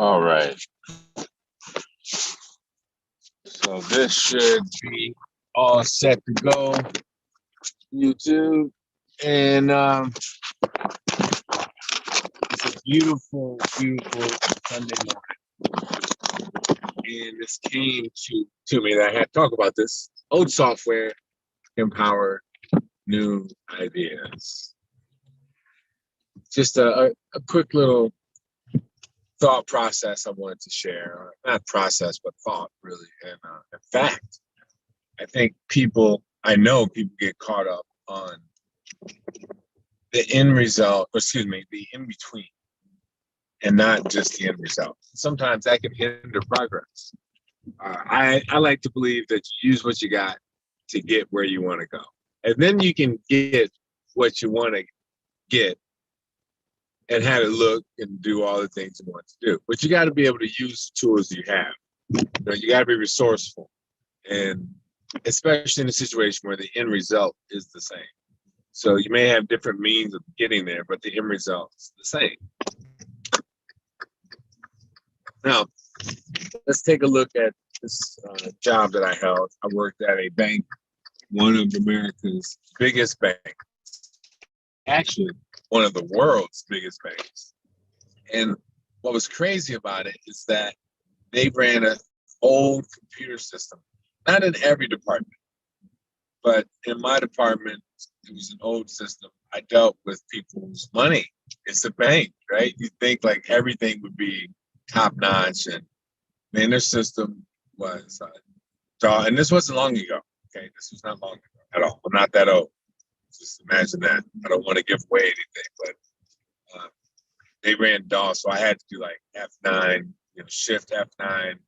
All right. So this should be all set to go. YouTube. And it's a beautiful, beautiful Sunday morning. And this came to me that I had to talk about this. Old software empower new ideas. Just a quick little thought process I wanted to share. Or not process, but thought, really. And in fact, I think I know people get caught up on the end result, or excuse me, the in between, and not just the end result. Sometimes that can hinder progress. I like to believe that you use what you got to get where you want to go. And then you can get what you want to get and have it look and do all the things you want to do. But you got to be able to use the tools you have. You got to be resourceful. And especially in a situation where the end result is the same. So you may have different means of getting there, but the end result is the same. Now, let's take a look at this job that I held. I worked at a bank, one of America's biggest banks, actually one of the world's biggest banks. And what was crazy about it is that they ran an old computer system, not in every department, but in my department, it was an old system. I dealt with people's money. It's a bank, right? You think like everything would be top notch, and man, their system was and this wasn't long ago. Okay, this was not long ago at all. I'm not that old. Just imagine that. I don't want to give away anything, but they ran DOS, so I had to do like F9, shift F9, and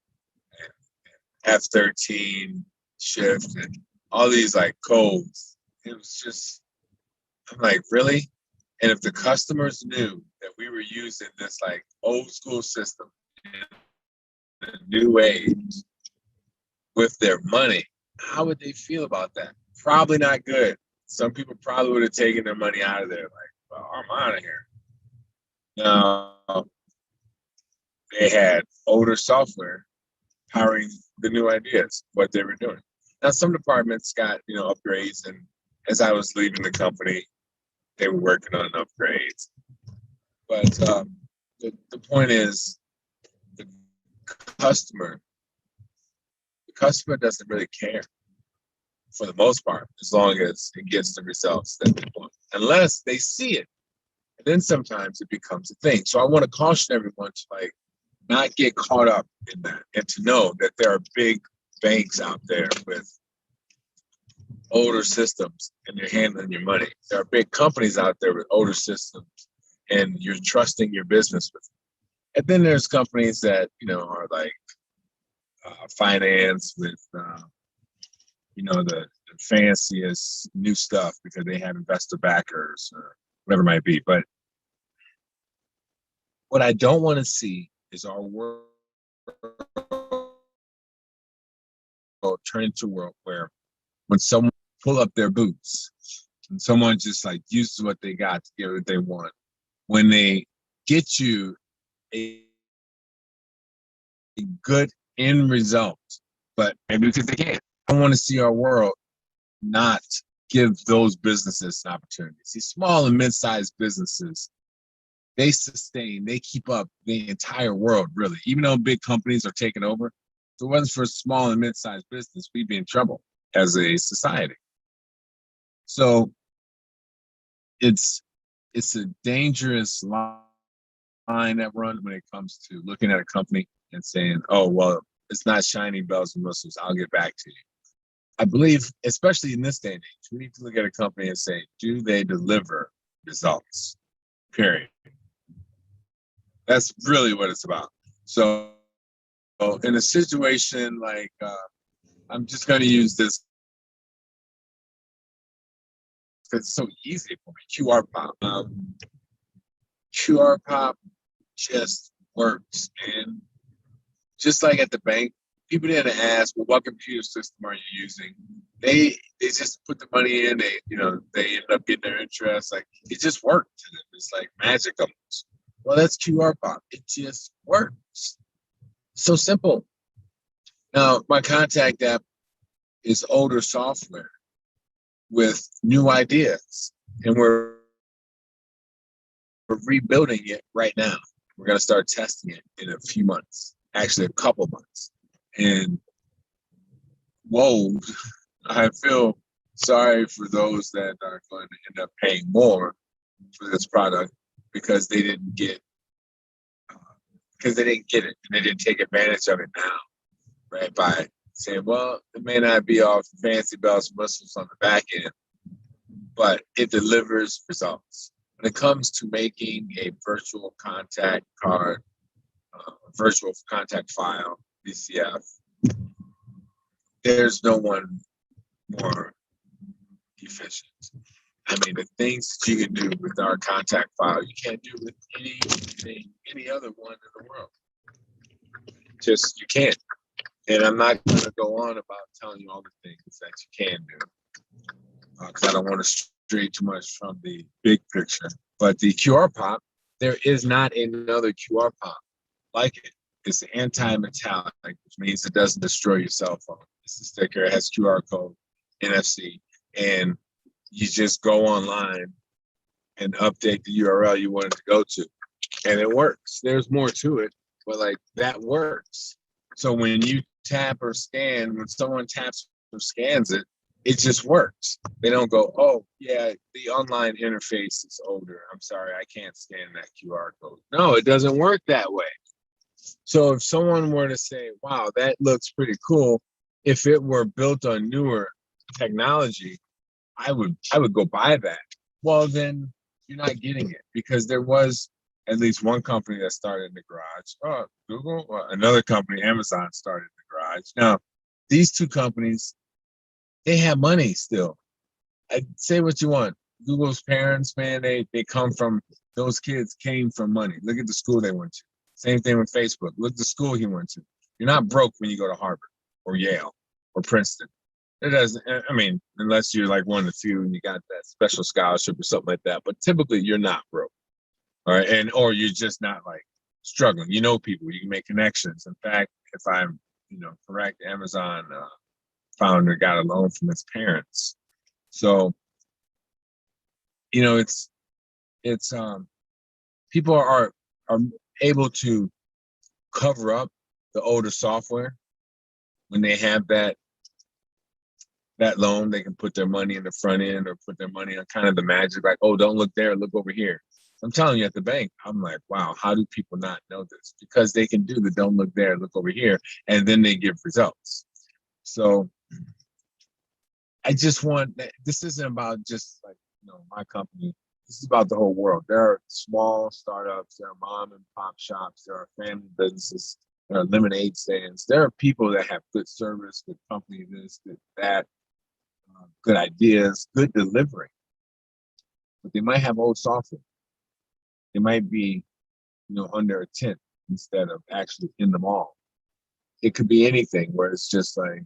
F13 shift, and all these like codes. It was just, I'm like, really? And if the customers knew that we were using this like old school system in a new age with their money, how would they feel about that? Probably not good. Some people probably would have taken their money out of there, like, well, I'm out of here. Now, they had older software powering the new ideas, what they were doing. Now, some departments got, upgrades, and as I was leaving the company, they were working on upgrades. But the point is, the customer doesn't really care for the most part, as long as it gets the results that they want, unless they see it. And then sometimes it becomes a thing. So I want to caution everyone to not get caught up in that, and to know that there are big banks out there with older systems and you're handling your money. There are big companies out there with older systems and you're trusting your business with them. And then there's companies that, are like finance with, the fanciest new stuff because they have investor backers or whatever it might be. But what I don't want to see is our world turn into a world where when someone pull up their boots and someone just uses what they got to get what they want, when they get you a good end result, but maybe because they can't. I want to see our world not give those businesses an opportunity. See, small and mid-sized businesses, they sustain, they keep up the entire world, really. Even though big companies are taking over, if it wasn't for small and mid-sized business, we'd be in trouble as a society. So it's a dangerous line that runs when it comes to looking at a company and saying, oh, well, it's not shining bells and whistles, I'll get back to you. I believe, especially in this day and age, we need to look at a company and say, do they deliver results? Period. That's really what it's about. So in a situation like, I'm just going to use this because it's so easy for me. QR Pop. QR Pop just works. And just like at the bank, people didn't ask, well, what computer system are you using? They just put the money in. They end up getting their interest. Like, it just worked to them. It's like magic almost. Well, that's QR Pop. It just works. So simple. Now, my contact app is older software with new ideas, and we're rebuilding it right now. We're going to start testing it in a few months, actually a couple months. And whoa, I feel sorry for those that are going to end up paying more for this product because they didn't get it and they didn't take advantage of it now, right? By saying, well, it may not be all fancy bells and whistles on the back end, but it delivers results. When it comes to making a virtual contact card, virtual contact file, VCF, there's no one more efficient. I mean, the things that you can do with our contact file, you can't do with any other one in the world. Just you can't. And I'm not going to go on about telling you all the things that you can do because I don't want to stray too much from the big picture. But the QR pop, there is not another QR pop like it. It's anti-metallic, which means it doesn't destroy your cell phone. It's a sticker. It has QR code, NFC, and you just go online and update the URL you want it to go to, and it works. There's more to it, but like that works. So when you tap or scan, when someone taps or scans it, it just works. They don't go, oh, yeah, the online interface is older. I'm sorry, I can't scan that QR code. No, it doesn't work that way. So if someone were to say, wow, that looks pretty cool, if it were built on newer technology, I would go buy that. Well, then you're not getting it because there was at least one company that started in the garage. Oh, Google, well, another company, Amazon, started in the garage. Now, these two companies, they have money still. I say what you want. Google's parents, man, they come from, those kids came from money. Look at the school they went to. Same thing with Facebook. Look at the school he went to. You're not broke when you go to Harvard or Yale or Princeton. It doesn't, I mean, unless you're like one of the few and you got that special scholarship or something like that. But typically you're not broke. All right. And or you're just not like struggling. You know people, you can make connections. In fact, if I'm, correct, Amazon founder got a loan from his parents. So, it's people are able to cover up the older software when they have that loan. They can put their money in the front end or put their money on kind of the magic, like, oh, don't look there, look over here. I'm telling you, at the bank, I'm like, wow, how do people not know this? Because they can do the don't look there, look over here, and then they give results. So I just want, this isn't about just like, my company. This is about the whole world. There are small startups, there are mom and pop shops, there are family businesses, there are lemonade stands. There are people that have good service, good company, this, good that, good ideas, good delivery. But they might have old software. They might be, under a tent instead of actually in the mall. It could be anything where it's just like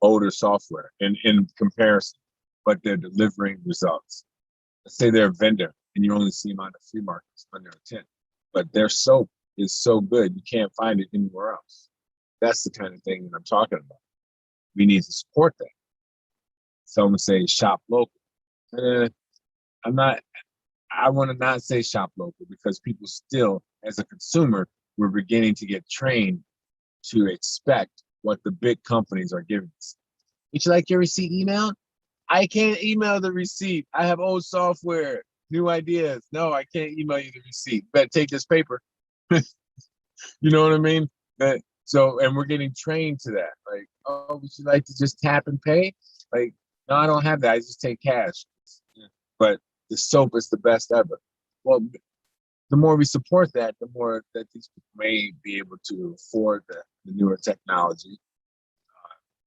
older software in comparison, but they're delivering results. Let's say they're a vendor and you only see them on the flea markets under a tent, but their soap is so good you can't find it anywhere else. That's the kind of thing that I'm talking about. We need to support that. Someone say shop local. I want to not say shop local because people still, as a consumer, we're beginning to get trained to expect what the big companies are giving us. Would you like your receipt emailed? I can't email the receipt. I have old software, new ideas. No, I can't email you the receipt. Better take this paper. You know what I mean? And we're getting trained to that. Like, oh, would you like to just tap and pay? Like, no, I don't have that. I just take cash. But the soap is the best ever. Well, the more we support that, the more that these people may be able to afford the newer technology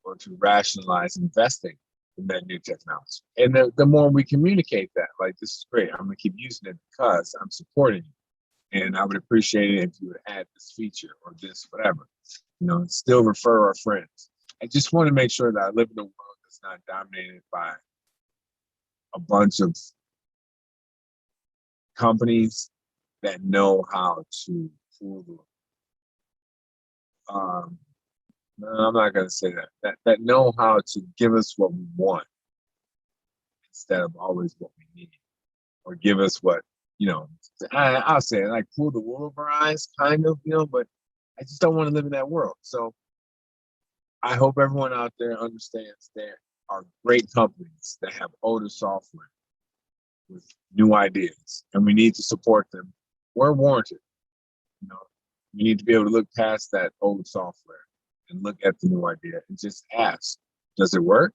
or to rationalize investing in that new technology. And the more we communicate that, like, this is great, I'm going to keep using it because I'm supporting you. And I would appreciate it if you would add this feature or this, whatever. Still refer our friends. I just want to make sure that I live in a world that's not dominated by a bunch of companies that know how to fool no, I'm not gonna say that. That know how to give us what we want instead of always what we need, or give us what, you know. I'll say it, like pull the wool over our eyes, kind of, but I just don't want to live in that world. So I hope everyone out there understands there are great companies that have older software with new ideas, and we need to support them where warranted. You know, we need to be able to look past that old software and look at the new idea and just ask, does it work?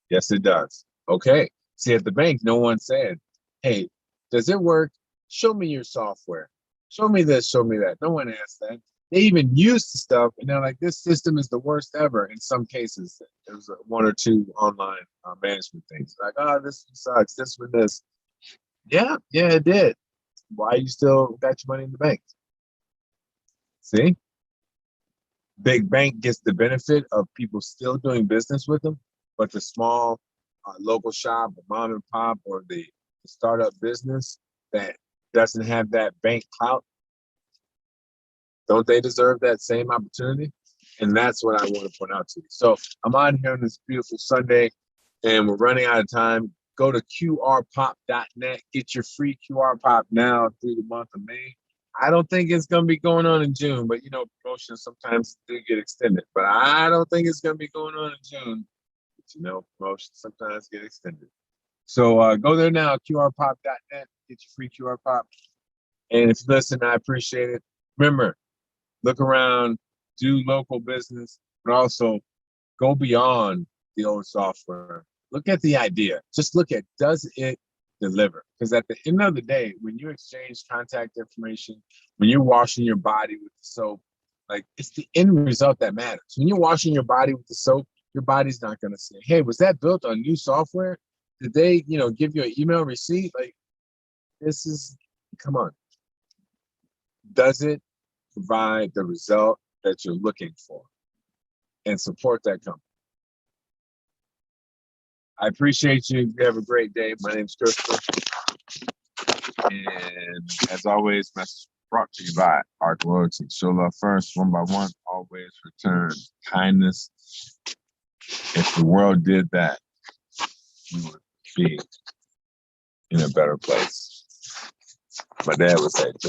Yes, it does. Okay. See, at the bank, no one said, hey, does it work? Show me your software. Show me this, show me that. No one asked that. They even used the stuff, and they're like, this system is the worst ever. In some cases, there was one or two online management things. Like, oh, this sucks, this one, this. Yeah, it did. Why you still got your money in the bank? See? Big bank gets the benefit of people still doing business with them, but the small local shop, the mom and pop, or the startup business that doesn't have that bank clout, don't they deserve that same opportunity? And that's what I want to point out to you. So I'm on here on this beautiful Sunday, and we're running out of time. Go to qrpop.net, get your free QR pop now through the month of May. I don't think it's going to be going on in June, but promotions sometimes do get extended. But I don't think it's going to be going on in June. But promotions sometimes get extended. So go there now, qrpop.net, get your free QR pop. And if you listen, I appreciate it. Remember, look around, do local business, but also go beyond the old software. Look at the idea. Just look at, does it deliver? Because at the end of the day, when you exchange contact information, when you're washing your body with the soap, like, it's the end result that matters. When you're washing your body with the soap, your body's not going to say, hey, was that built on new software? Did they, give you an email receipt? Like, come on. Does it provide the result that you're looking for? And support that company. I appreciate you. You have a great day. My name's Christopher. And as always, message brought to you by Arc Loyalty. Show love first, one by one, always return kindness. If the world did that, we would be in a better place. My dad would say,